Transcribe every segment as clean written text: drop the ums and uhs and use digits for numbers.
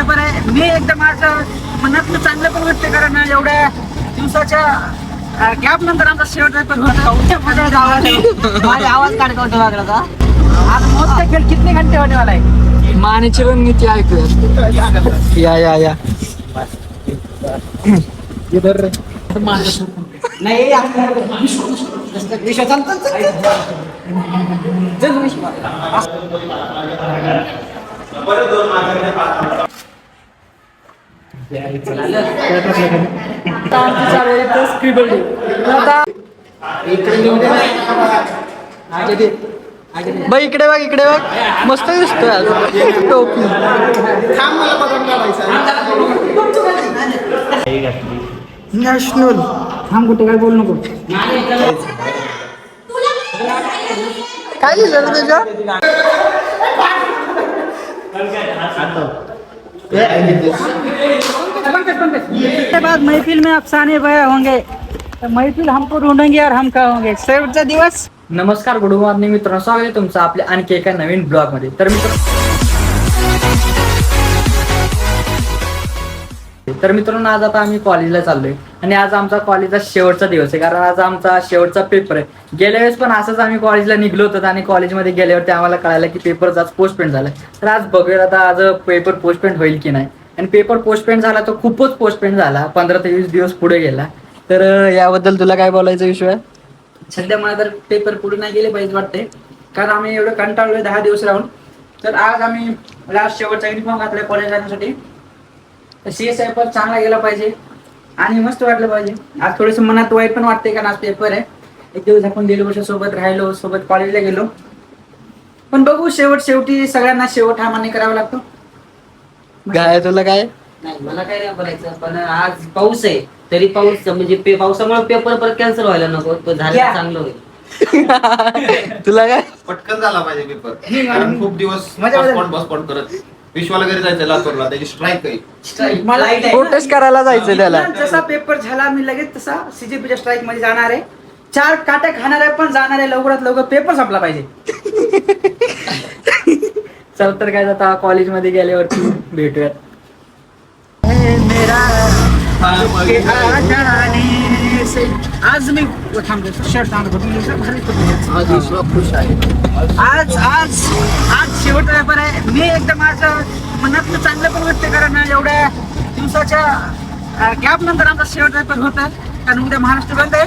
Paper आहे. मी एकदम आज मनातलं चांगलं पण वाटते, कारण एवढ्या दिवसाच्या गॅप नंतर आमचा शेवटचा पेपर होता. आवाज काढतो वागला. आज मौत का खेळ कितने घंटे होने वाला है? मानेची रणनीती ऐकूया. या इधर नाही विश्व चालतो. बाई इकडे बघ मस्त दिसतोय आज टोपी. नॅशनल थांब कुठे काय बोलू नको. काय लिहिलं रे त्याच्यावर? इसके बाद महफिल में अफसाने बयां होंगे, तो महफिल हमको ढूंढेंगे और हम कहाँ होंगे. शेवटचा दिवस. नमस्कार, गुड मॉर्निंग मित्रांनो, स्वागत आहे तुमचं आपल्या आणखी एका नवीन ब्लॉग मध्ये. तर मित्रांनो आज आता आम्ही कॉलेजला चाललोय आणि आज आमचा कॉलेजचा शेवटचा दिवस आहे, कारण आज आमचा शेवटचा पेपर आहे. गेल्या वेळेस पण असंच आम्ही कॉलेजला निघलो होतो आणि कॉलेजमध्ये गेल्यावरती आम्हाला कळालं की पेपर आज पोस्टपोन झालाय. तर आज बघूया आता आज पेपर पोस्टपोन होईल की नाही. आणि पेपर पोस्टपोन झाला तो खूपच पोस्टपोन झाला, 15 ते 20 दिवस पुढे गेला. तर याबद्दल तुला काय बोलायचं विषय? सध्या मला तर पेपर पुढे नाही गेले पाहिजे वाटते, कारण आम्ही एवढं कंटाळलोय 10 दिवस राहून. तर आज आम्ही लास्ट शेवटचा युनिफॉर्म घातलाय कॉलेज जाण्यासाठी. तर सीएसआय पण चांगला गेला पाहिजे आणि मस्त वाटलं पाहिजे. आज थोडंसं मनात वाईट पण वाटते, कारण आज पेपर आहे. एक दिवस आपण 1.5 वर्ष सोबत राहिलो, सोबत कॉलेजला गेलो. पण बघू, शेवटी सगळ्यांना शेवट हा मान्य करावा लागतो. काय तुला काय? नाही मला काय नाही बोलायचं, पण आज पाऊस आहे तरी पाऊस म्हणजे पावसामुळे पेपर परत कॅन्सल व्हायला नको. तो झाला चांगलं होईल. तुला काय? पटकन झाला पाहिजे पेपर, कारण खूप दिवस बसपॉट करत विश्वाला घरी जायचं लातूरला, त्याची स्ट्राईक आहे. मला प्रोटेस्ट करायला जायचं त्याला. जसा पेपर झाला मी लगेच तसा सीजेपीच्या स्ट्राईक मध्ये जाणार आहे. 4 काट्या खाणार आहे, पण जाणार आहे लवकरात लवकर. पेपर संपला पाहिजे. चल तर काय आता कॉलेजमध्ये गेल्यावरती भेटूयात. आज मी शर्ट आज शेवटचा पेपर आहे. मी एकदम आज मनातलं चांगलं पण वाटते, कारण एवढ्या दिवसाच्या गॅप नंतर आमचा शेवटचा पेपर होता. कारण उद्या महाराष्ट्र बंद आहे,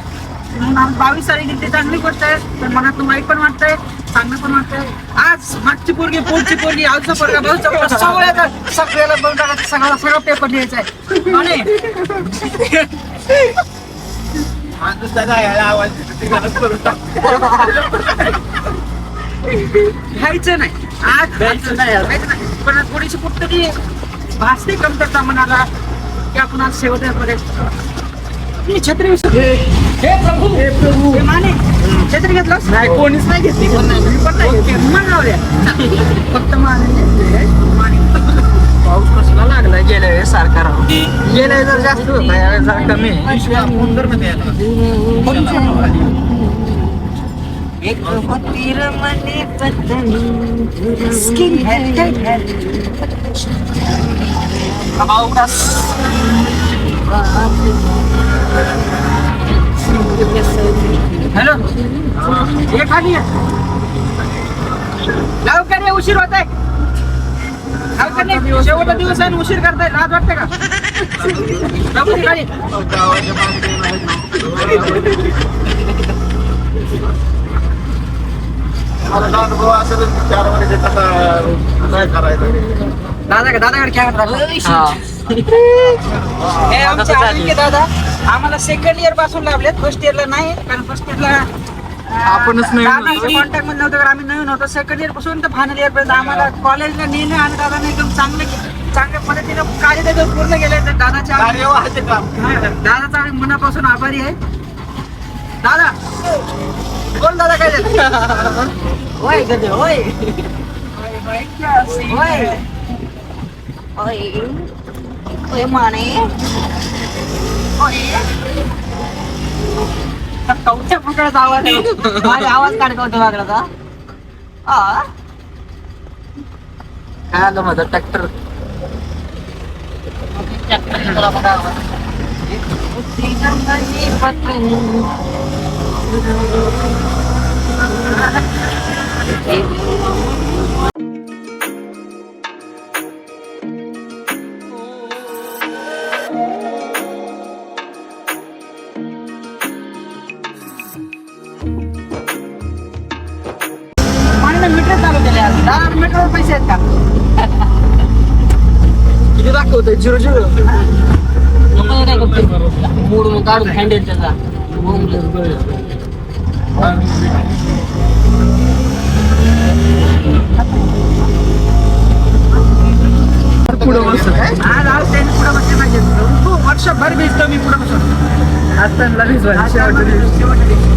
म्हणून आम्ही 22 तारीख ती चांगली गोष्ट आहे. पण मनातून वाईट पण वाटतंय, चांगलं पण वाटतंय. आज मागची पोरगी, पुढची पोरगी, आजचा पोरगा, बाजूचा पोरगा, सगळ्याला बघा, सगळा पेपर लिहायचा आहे. घ्यायचं नाही आज, घ्यायचं नाही. पण थोडीशी कुठतरी भासते कमतरता मनाला की आपण आज शेवटच्या पर्यंत. मी छत्री हे प्रभू हे माने छत्री घेतलं नाही, कोणीच नाही घेतली. फक्त माने. पाऊस कसला लागला गेल्या वेळेस सारखा राहून. गेल्या वेळेस जर जास्त होता, यावेळेस जरा कमी आहे. एक तीर मने पतनी स्किन हॅलो, हे खाली आहे. लवकर ये, उशीर होत आहे. लवकर नाही, शेवटचा दिवस आहे, उशीर करताय. लाज वाटते का? लवकर खाली. दादाकडे काय हे आमचे आदित्य दादा आम्हाला सेकंड इयर पासून लाभलेत, फर्स्ट इयरला नाही. कारण फर्स्ट इयरला आपणच कॉन्टॅक्ट मध्ये नव्हतं, आम्ही नवीन होतो. सेकंड इयर पासून तर फायनल इयर पर्यंत आम्हाला कॉलेजला नेलं आणि दादाने एकदम चांगल्या पद्धतीनं कार्य त्याचं पूर्ण केलं. तर दादाचा आम्ही मनापासून आभारी आहे. दादा बोल, दादा काय झालं? होय गदे होय होय होय माने कौच्या फुकळाचा आवाज आहे. माझा आवाज काढतो वागला. काय आलं माझा ट्रॅक्टर? मीटर चालू केले आज 10 मीटरवर पैसे आहेत का? किती दाखवतोय 0-0 मोडून काढून हँडल त्याचा पुढं बसतो काय आज आज त्यांनी पुढे बसले पाहिजे. वर्षभर भिजतो मी पुढे बसून. आज त्यांना भिजवायचं शेवटच्या दिवशी. शेवटच्या दिवशी.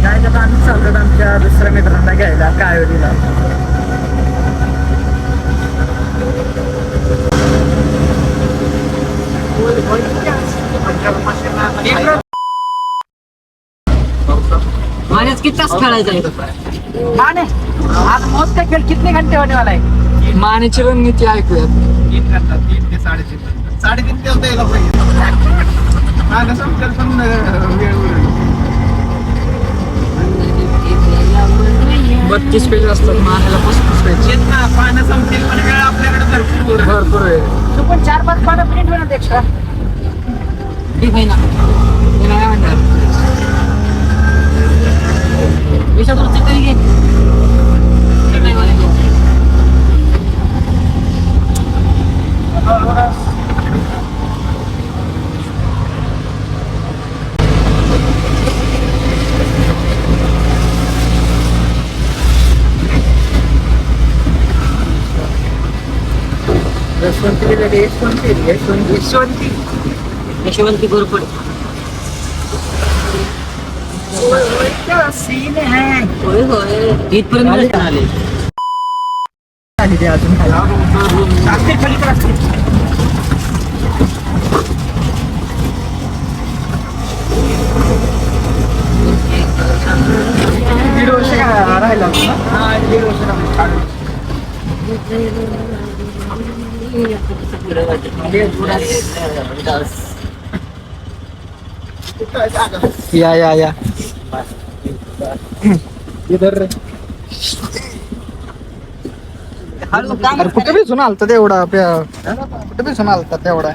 काय आता आम्ही चालतो आमच्या दुसऱ्या मित्रांना घ्यायला कायोलीला. माझ्याच किती तास खेळायचं आहे माने आज मौत का खेळ कितने घंटे होने वाला है? मानेची रणनीती ऐकूयात. 3 ते 3:30. 3:30 ते होता यायला पाहिजे. हा कसं पण वेळ उरली. 32 पेज असतात मानेला 35 पेज. येत ना पानं संपतील पण वेळ आपल्याकडे भरपूर आहे. तू पण 4-5 पानं प्रिंट होणार एक्स्ट्रा. ठीक आहे ना मी नाही म्हणणार. विषयातून चिकन घे यशवंती गोरपड क्या सीन है. होय होय इथपर्यंत आले आणि ते अजून खाली. असतील पलीकडे असतील. दीड वर्ष काय राहिला होता ना? हा, 1.5 वर्ष लागले. या इधर अरे कुठे बी आलता तेवढा कुठे बी आलता तेवढा.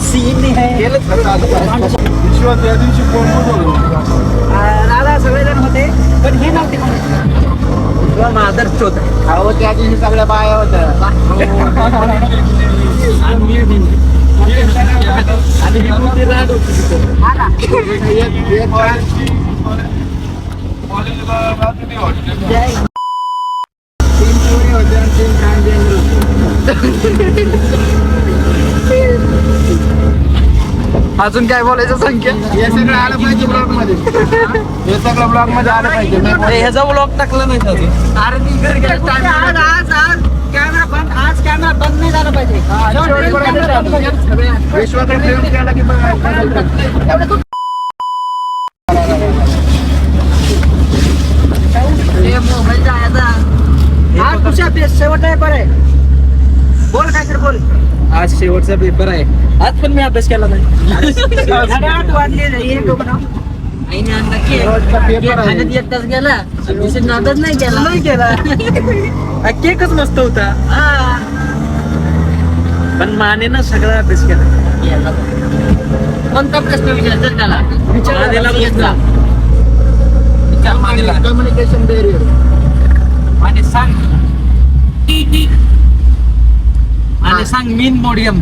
सीन है. विश्वास या दिवशी कोण दादा सगळेजण होते पण हे नव्हते कोण. मादर्श होता. अहो त्या दिवशी सगळ्या बाया होत्या. आणि ही मोठी राड होती तिथं. हा ना. जय. 3 पोरी होत्या आणि 3 ट्रान्सजेंडर होते. अजून काय बोलायचं संख्या. हे सगळं आलं पाहिजे ब्लॉग मध्ये. हे सगळं ब्लॉग मध्ये आलं पाहिजे. ह्याचा ब्लॉग टाकला नाही का अजून. अरे ती घरी गेली. आज कॅमेरा बंद नाही झाला पाहिजे. विश्वाकडे प्रेम केला की मोबाईल जायचा. आज तुझ्या शेवटचा पेपर आहे. बोल काय तर बोल. आज शेवटचा पेपर आहे. आज पण मी अभ्यास केला नाही. 8 वाजले. ये डोकं. आईने आणला केक खाण्यात एक तास गेला दुसरी नादच नाही केला नाही केला. केकच मस्त होता. पण मानेनं सगळा अभ्यास केला. कोणता प्रश्न विचारायचा त्याला मानेला घेतला कम्युनिकेशन बॅरियर आणि सांग आणि सांग मीन मोडियम.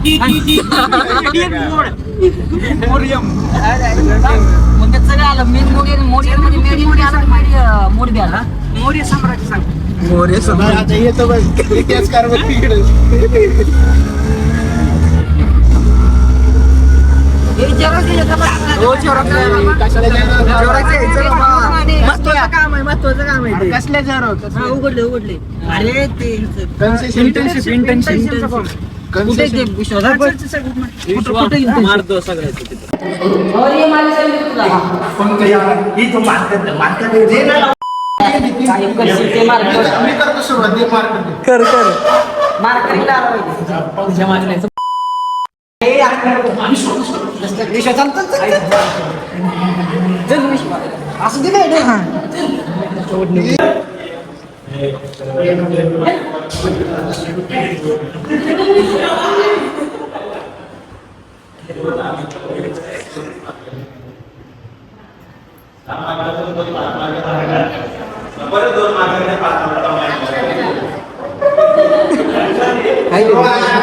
मग त्यात सगळं आलं मेन मोडी मोडी मध्ये मेडी मध्ये आला मेडी मोडी आला मोरी सम्राट सांग. मोरे आता येतो बघ इतिहास कारभार तिकडे. हे जरा महत्वाचं काम आहे ते. कसले जर होत. उघडले अरे ते इंटर्नशिप कुठे ते विश्वास मारतो सगळ्याचं और ये मालिश है तुला काय करशील ते मार्कर मी करतो सुरुवात ते मार्क कर मार्करिंगला आला पाहिजे. तुझ्या मागण्याचं असं दिलं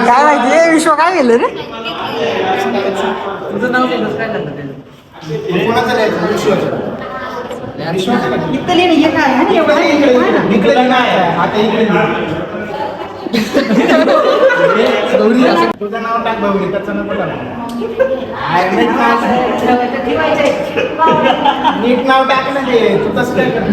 काय माहिती विश्व काय गेलं रे तुझं नाव काय झालं कोणाचं लिहायचं? विश्वाचं. इथं लिहिणं हे काय आहे ना एवढं इकडे लिहिणं आहे. आता इकडे लिहिणं. तुझं नाव टाक गौरी, त्याचं नको टाकू. नीट नाव टाक ना ते, तू तसं काय करतो?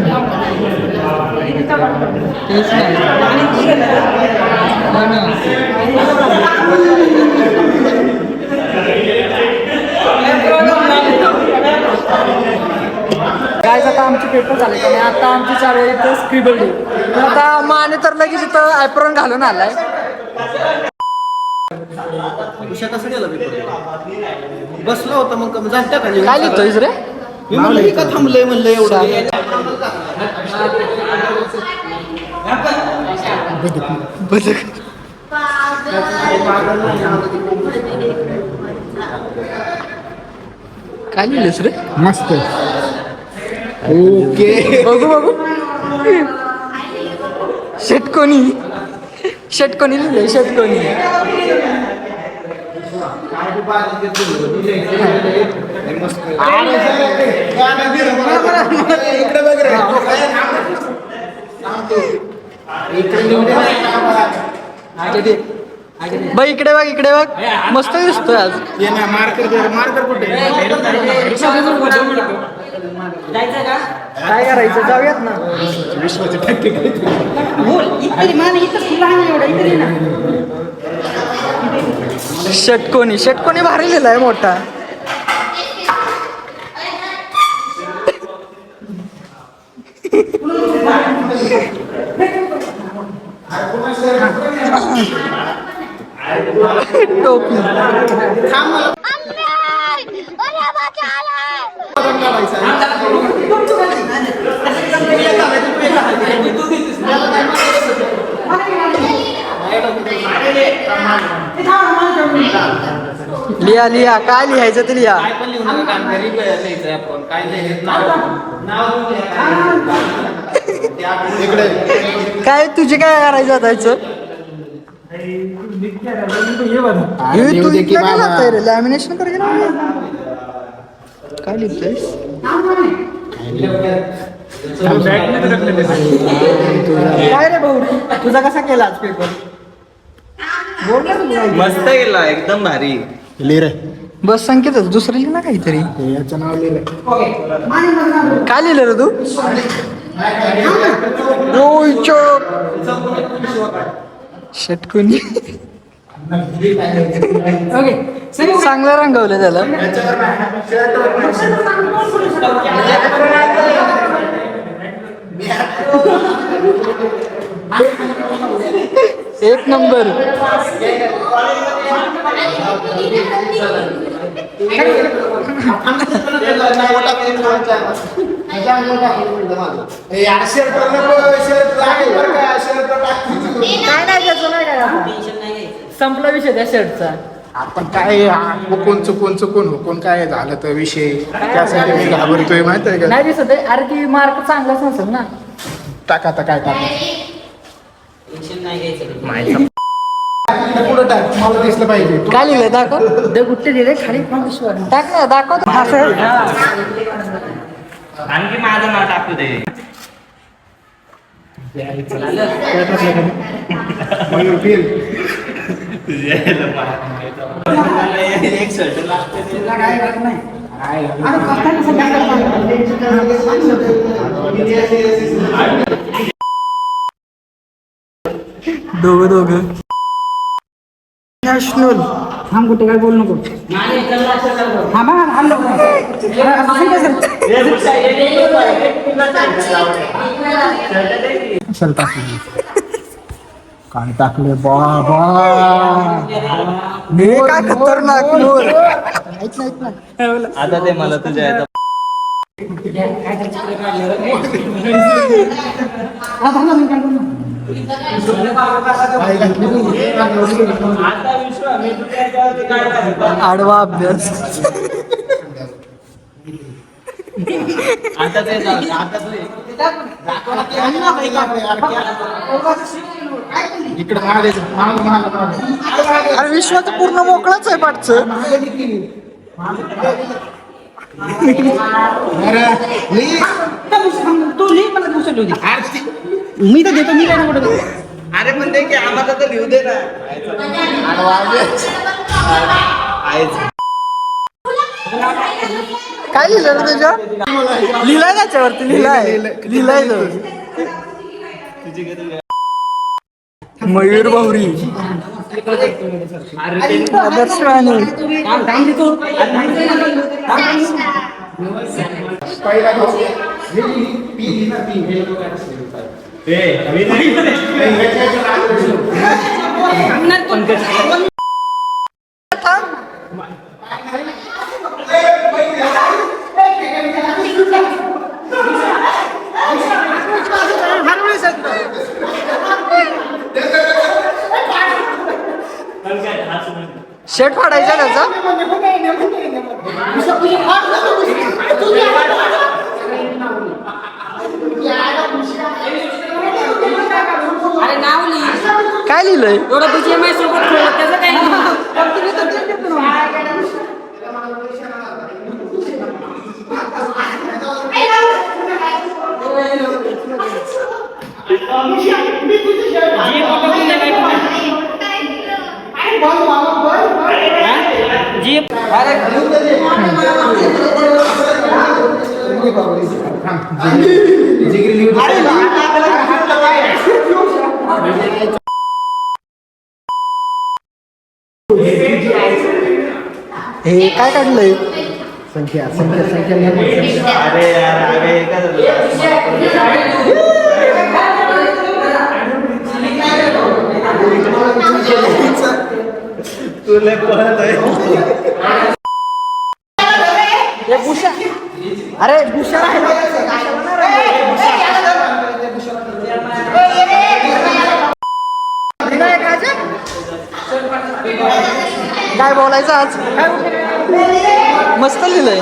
काय आता आमचे पेपर झाले आणि आता आमची चालू आहे इथं स्क्रिबल डे. तर आता माने तर लगेच इथं ॲप्रॉन घालून आलाय. कसं गेला बसला होता मग जाणत्या का काय लिहितोयस रे मी म्हणलं हे का थांबलंय म्हणलं एवढं काय लिहिलंस रे मस्त ओके बघू षटकोनी लिहिलंय षटकोनी. इकडे बघ रे इकडे बघ मस्त दिसतोय आज. ये ना मार्कर कुठे जायचं का? काय करायचं जाऊयात ना. विश्वाचे टक्के बोल इथे मान इथं फुलं आहे एवढं इथे ना षटकोनी भारी लिहिलाय मोठा. टोपी लिहा काय लिहायचं ते लिहा. काय पण लिहून नका, घरी लिहायचं आपण काय इकडे काय तुझे काय करायचं आता लॅमिनेशन कर काय लिहितोयस काय रे भाऊ तुझा कसा केला आज पेपर मस्त गेला एकदम भारी. लिह रे बस संकेतच दुसरं लिह ना काहीतरी. याचं नाव लिह रे काय लिहिलं रे तू षटकोनी चांगलं रंगवलं त्याला. एक नंबर. संपला विषय त्या शर्टचा. आपण काय चुकून हुकून काय झालं तर विषय त्यासाठी मी घाबरतोय माहिती आहे का नाही दिसत आहे. अरे ती मार्क चांगलाच नसेल ना. टाक आता काय टाक टेन्शन नाही घ्यायचं. पुढं टाक मला दिसलं पाहिजे काय लिहिलंय दाखव. दे गुट्टे दिले खाली टाक ना दाखव. आणखी माझं नाव टाकू दे. मयूर बिल एक शर्ट दोघं नॅशनल थांब कुठे काय बोलू नको हा बा हल्लो काय टाकले बाबा मी काय खतरनाक मोर आता ते मला तुझ्या आडवा अभ्यास आता ते इकडे महाग अरे विश्वाचं पूर्ण मोकळाच आहे पाठचं तू लिही मला दुसरं लिहू दे मी तर देतो मी काय नको देतो. अरे पण ते की आम्हाला तर लिहू दे ना काय लिहिलं रे त्याच्या लिहिलाय त्याच्यावरती लिहिलाय मयूर भाऊरी आदर्श वाणी शेट फाडायचा त्याचा अरे नाव लिही काय लिहिलंय एवढं तुझी एम आय सोबत खेळलं, त्याचं काय हे काय काढलंय अरे यार अरे तुला पळत आहे अरे भूषण काय बोलायचं आज मस्त लिहिलंय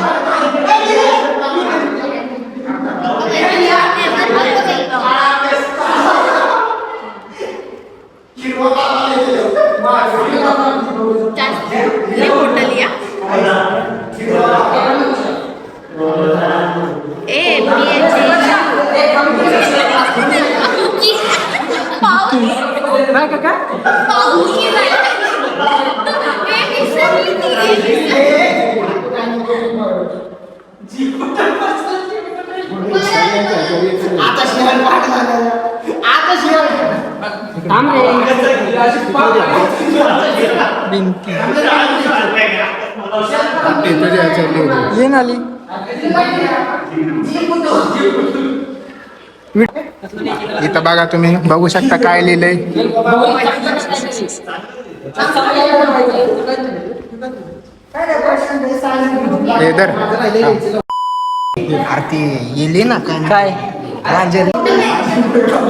येन आली इथं बघा तुम्ही बघू शकता काय लिहिलंय आरती येली ना काय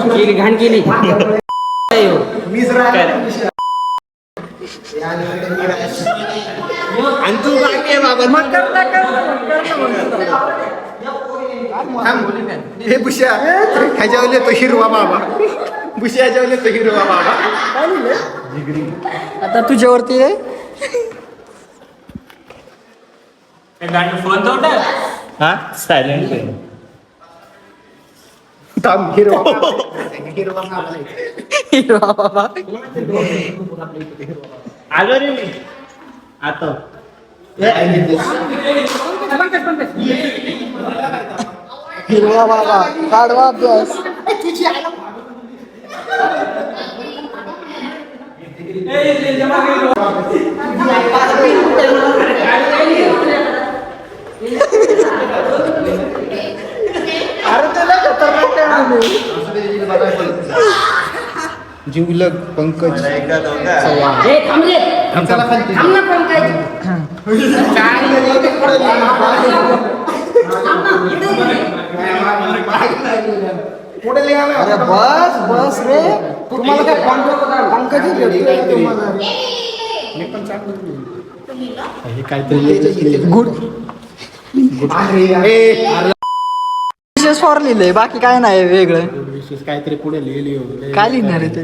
केली घाण केली आणि तू बाकी आहे बाबा हे बुश्या ह्याच्यावर येतो हिरवा बाबा बुश्या ह्याच्यावर येतो हिरवा बाबा आता तुझ्यावरती आहे फोन तो हा सायलेंट थांब हिरवा बाबा. हिरवा बाबा आहे. हिरवा बाबा आलो रे मी आता हिरवा बाबा काढवा अभ्यास अरे तुला खतरनाक काय म्हणले? जिवलग पंकज चव्हाण. हे थांब रे. चला खाली. थांब ना पंकज. पुढे लिहायला. अरे बस रे तुम्हाला काय पंकज हे काहीतरी गुड विशेष फॉर लिहिलंय बाकी काय नाही वेगळं. विशेष काहीतरी पुढे लिहिली. काय लिहिणार आहे ते?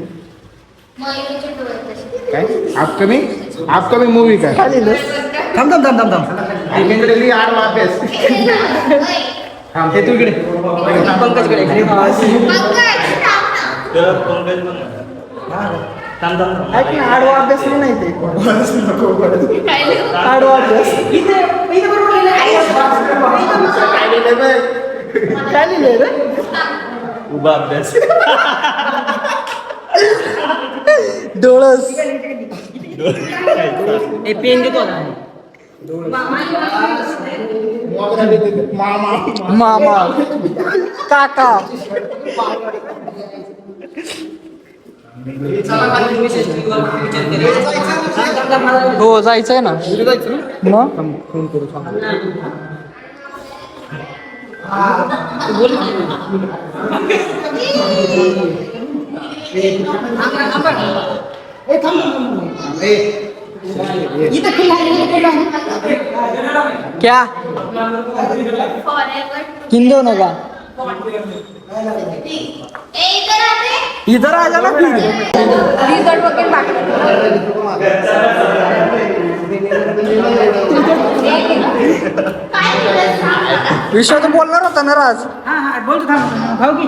काय अपकमिंग मूवी काय काय लिहिलं? थांब थांब थांब थांब थांब. इकडे लिहि आडवा अभ्यास. हे तू इकडे पंकजकडे पंकज थांब थांब. ऐक ना आडवा अभ्यास नाही ते आडवा अभ्यास काय लिहिलंय रे? उभा अभ्यास. डोळस पेन देतो आता. मामा काका हो जायचंय ना मग क्या हिंदो नका इधर आ जाना फिर विश्व तो बोलणार होता ना राज. हा हा बोलतो थांब भाऊ की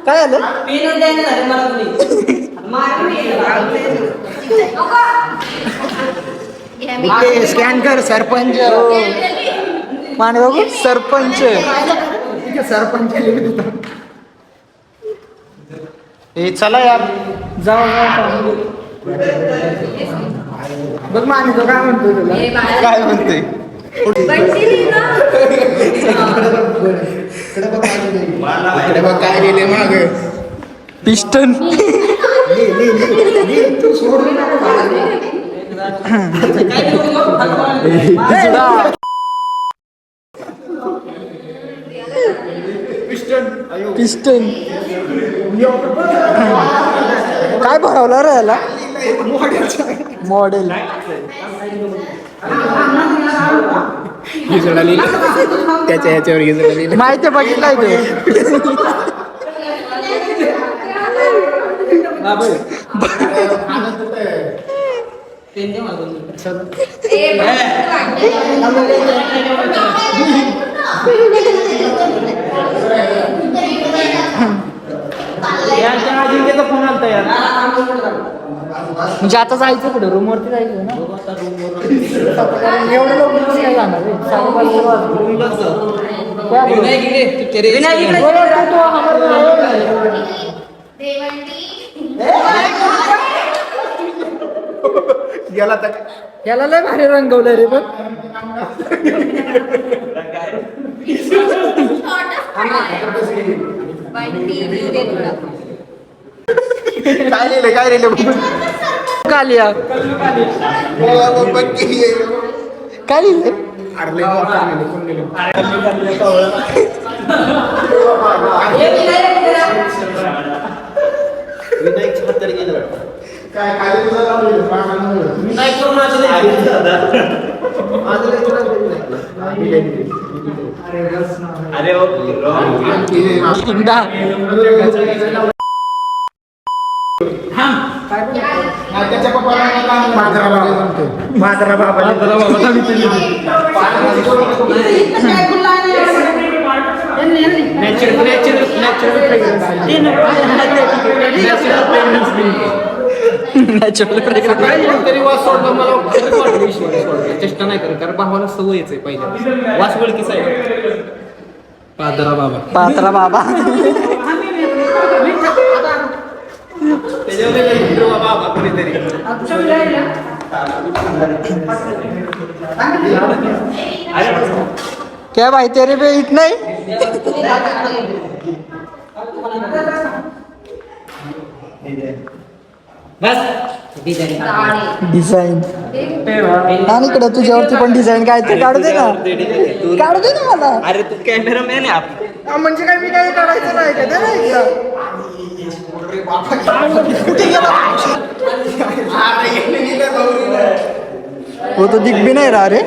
काय झालं? पेनच द्यायला झालं मला कोणी. स्कॅन कर सरपंच माने बघू सरपंच सरपंच ए चला यार जाऊ बघ माने तो काय म्हणतो तुला काय म्हणते इकडे बघ काय लिहिले माग पिस्टन पिस्टन काय भरवलं रे याला मॉडेल घिसडा लिहिला त्याच्या ह्याच्यावर घिसडा लिहिला माहिती बघितलाय तो पेन दे मला दोन मिनिटं. यांच्या अजिंक्यचा फोन आलता यार म्हणजे आता जायचं कुठे रूम वरती जायचं ना एवढं लवकर कसं काय जाणार रे? 5:30 वाजले. क्या बोल? बोल, तो हमारा गेला तर याला लय भारी रंगवलं रे बघ काय लिहिले कालिया काय लिहिलंय काय खाली अरे इंदा त्याच्या म्हातारा बाबा नॅचरल तरी वास सोडला मला चेष्टा नाही करत कारण भावाला सवयच आहे पहिल्या वास ओळखीचा आहे पादरा बाबा पात्रा बाबा त्याच्यावर हिरवा बाबा कोणीतरी क्या भाई तेरे पे हिट नाही डिझाईन आणि इकडे तुझ्यावरती पण डिझाईन काय ते काढू दे ना काढू दे ना मला अरे तू कॅमेरामॅन आहे आपला. म्हणजे काय मी काही काढायचं नाही का दे ना इकडं. कुठे गेला वो तो दिख भी नहीं रहा रे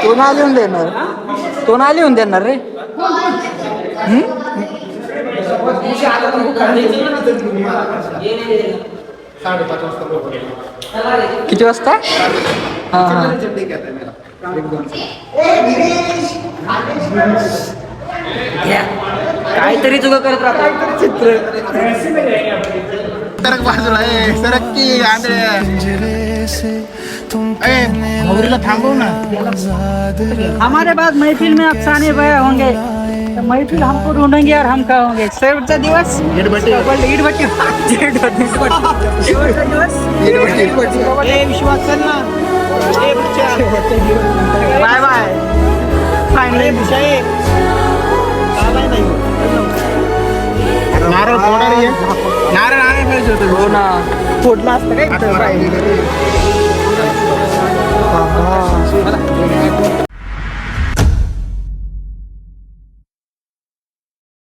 तो ना लिहून देणार तो ना लिहून देणार रे किती वाजता हा हा काहीतरी तुझं करत राहतो चित्र सरक बाजूला सरक की नवरीला थांबव ना हमारे बाद महफिल में अफसाने बयां होंगे तो महफिल हमको ढूंढेंगे और हम कहोगे शेवटचा दिवस ईडभट्टी विश्वास कर ना बाय बाय फायनली नारळ फोडणार आहे. नारळ आणायला पाहिजे होतं. हो ना फोडला असतं काय आठवण. बाबा.